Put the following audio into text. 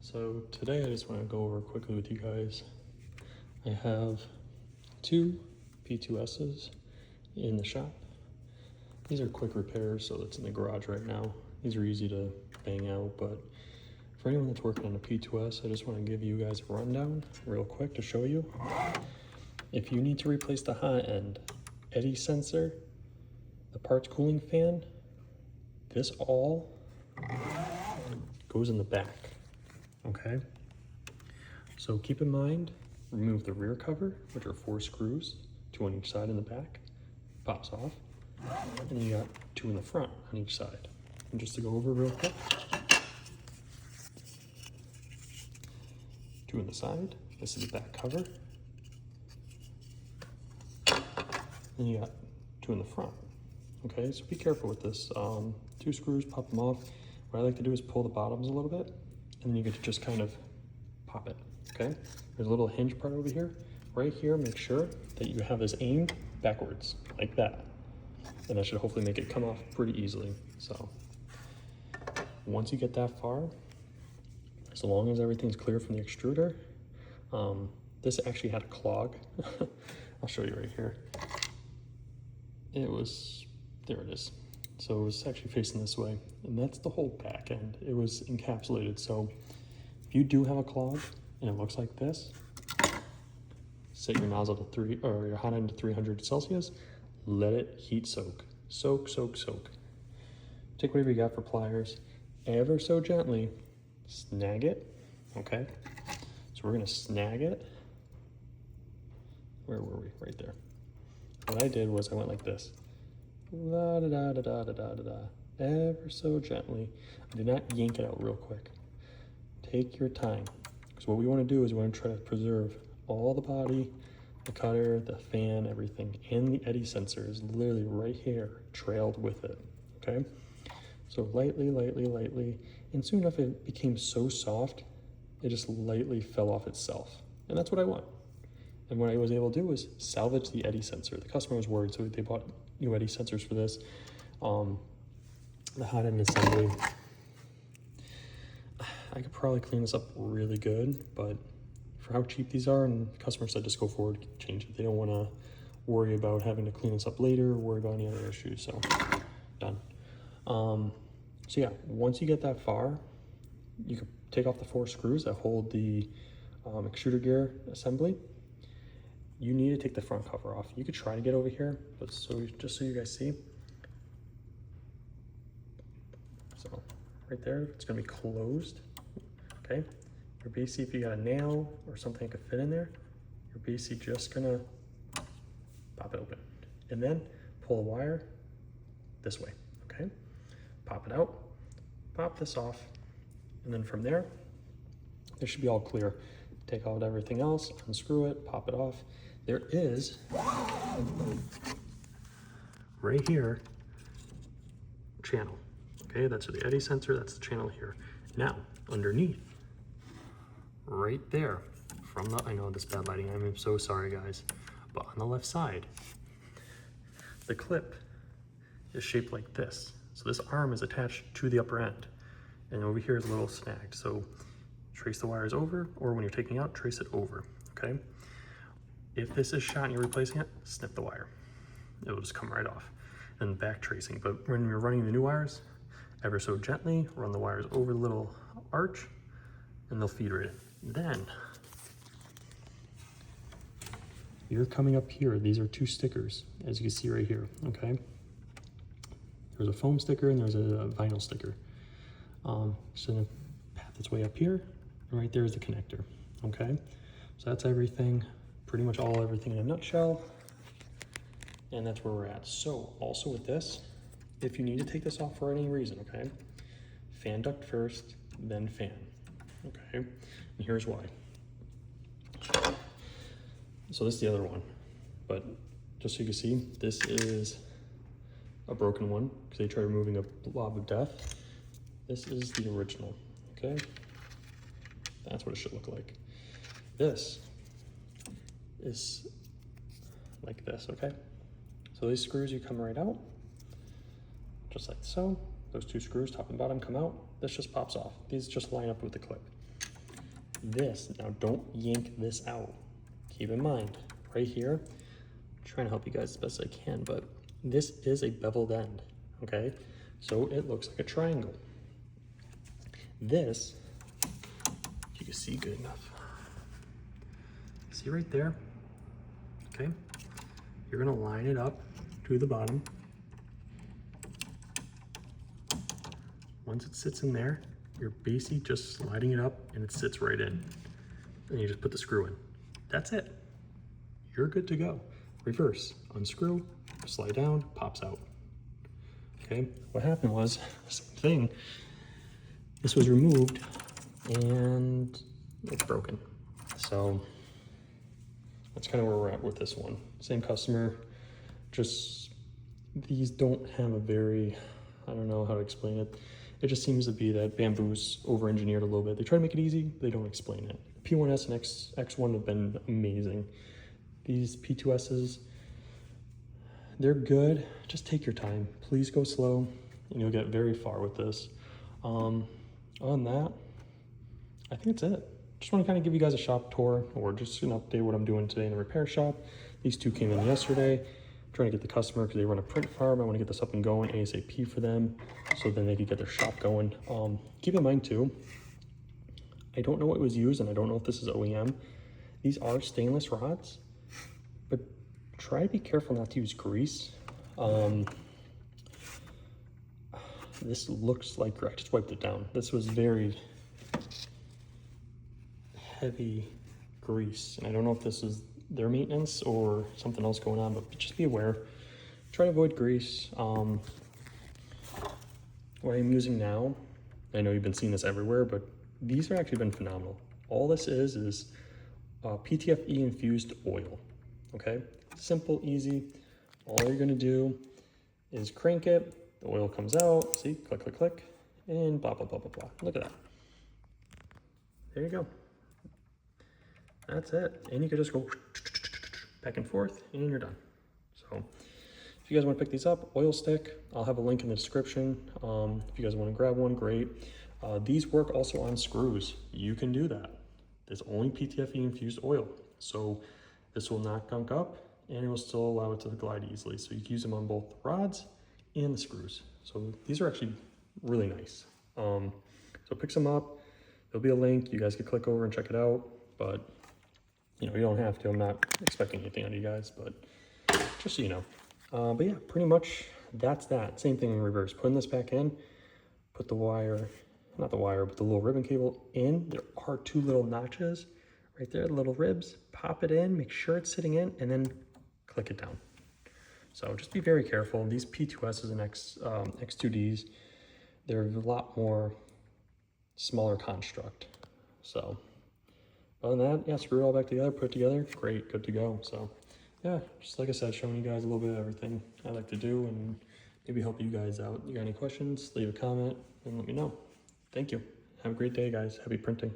So today I just want to go over quickly with you guys. I have two P2Ss in the shop. These are quick repairs, so it's in the garage right now. These are easy to bang out, but for anyone that's working on a P2S, I just want to give you guys a rundown real quick to show you. If you need to replace the Hotend eddy sensor, the parts cooling fan, this all goes in the back. Okay, so keep in mind, remove the rear cover, which are 4 screws, 2 on each side in the back, pops off, and then you got 2 in the front on each side. And just to go over real quick, 2 in the side, this is the back cover, and you got 2 in the front. Okay, so be careful with this. 2 screws, pop them off. What I like to do is pull the bottoms a little bit, and then you get to just kind of pop it, okay? There's a little hinge part over here. Right here, make sure that you have this aimed backwards, like that. And that should hopefully make it come off pretty easily. So once you get that far, as long as everything's clear from the extruder, this actually had a clog. I'll show you right here. It was, there it is. So it was actually facing this way, and that's the whole back end. It was encapsulated. So if you do have a clog and it looks like this, set your nozzle to your hot end to 300 Celsius, let it heat soak. Soak, soak, soak. Take whatever you got for pliers, ever so gently snag it, okay? So we're gonna snag it. Where were we? Right there. What I did was I went like this. Da da da da da da da da, ever so gently. Do not yank it out real quick. Take your time, because what we want to do is we want to try to preserve all the body, the cutter, the fan, everything, and the eddy sensor is literally right here, trailed with it. Okay, so lightly, lightly, lightly, and soon enough it became so soft, it just lightly fell off itself, and that's what I want. And what I was able to do was salvage the eddy sensor. The customer was worried, so they bought new eddy sensors for this. The hot end assembly, I could probably clean this up really good, but for how cheap these are, and the customer said just go forward, change it. They don't want to worry about having to clean this up later or worry about any other issues, so done. So yeah, once you get that far, you can take off the 4 screws that hold the extruder gear assembly. You need to take the front cover off. You could try to get over here, but just so you guys see. So right there, it's gonna be closed, okay? You're basically, if you got a nail or something that could fit in there, you're basically just gonna pop it open. And then pull the wire this way, okay? Pop it out, pop this off, and then from there, this should be all clear. Take out everything else, unscrew it, pop it off. There is, right here, channel. Okay, that's the eddy sensor, that's the channel here. Now, underneath, right there, from the, I know this bad lighting, I'm so sorry guys, but on the left side, the clip is shaped like this. So this arm is attached to the upper end, and over here is a little snagged. So trace the wires over, or when you're taking out, trace it over, okay? If this is shot and you're replacing it, snip the wire. It will just come right off. And back tracing, but when you're running the new wires, ever so gently, run the wires over the little arch, and they'll feed right in. Then, you're coming up here. These are 2 stickers, as you can see right here, okay? There's a foam sticker and there's a vinyl sticker. So the path that's way up here, and right there is the connector, okay? So that's everything, pretty much everything in a nutshell, and that's where we're at. So also with this, if you need to take this off for any reason, okay, fan duct first, then fan, okay, and here's why. So this is the other one, but just so you can see, this is a broken one because they tried removing a blob of death. This is the original, okay? That's what it should look like. This is like this, okay? So these screws, you come right out, just like so. Those 2 screws, top and bottom, come out. This just pops off. These just line up with the clip. This, now don't yank this out. Keep in mind, right here, I'm trying to help you guys as best I can, but this is a beveled end, okay? So it looks like a triangle. This, if you can see good enough. See right there, okay? You're gonna line it up to the bottom. Once it sits in there, you're basically just sliding it up and it sits right in. And you just put the screw in. That's it. You're good to go. Reverse, unscrew, slide down, pops out. Okay, what happened was, same thing, this was removed and it's broken. So that's kind of where we're at with this one. Same customer, just these don't have a very, I don't know how to explain it. It just seems to be that Bambu's over-engineered a little bit. They try to make it easy, they don't explain it. P1S and X1 have been amazing. These P2Ss, they're good. Just take your time. Please go slow and you'll get very far with this. On that, I think that's it. Just want to kind of give you guys a shop tour or just an update what I'm doing today in the repair shop. These two came in yesterday. I'm trying to get the customer because they run a print farm. I want to get this up and going ASAP for them so then they can get their shop going. Keep in mind too, I don't know what was used and I don't know if this is OEM. These are stainless rods, but try to be careful not to use grease. This looks like, I just wiped it down. This was very heavy grease. And I don't know if this is their maintenance or something else going on, but just be aware. Try to avoid grease. What I'm using now, I know you've been seeing this everywhere, but these have actually been phenomenal. All this is PTFE infused oil, okay? Simple, easy. All you're gonna do is crank it, the oil comes out, see, click, click, click, and blah, blah, blah, blah, blah. Look at that. There you go. That's it. And you can just go back and forth and you're done. So if you guys want to pick these up, oil stick, I'll have a link in the description. If you guys want to grab one, great. These work also on screws. You can do that. There's only PTFE infused oil. So this will not gunk up and it will still allow it to glide easily. So you can use them on both the rods and the screws. So these are actually really nice. So pick some up. There'll be a link. You guys can click over and check it out. But you know, you don't have to. I'm not expecting anything out of you guys, but just so you know. But yeah, pretty much that's that. Same thing in reverse. Putting this back in, put the wire, not the wire, but the little ribbon cable in. There are two little notches right there, the little ribs. Pop it in, make sure it's sitting in, and then click it down. So just be very careful. These P2Ss and X2Ds, they're a lot more smaller construct. So other than that, yeah, screw it all back together, put it together, great, good to go. So yeah, just like I said, showing you guys a little bit of everything I like to do and maybe help you guys out. You got any questions, leave a comment and let me know. Thank you. Have a great day, guys. Happy printing.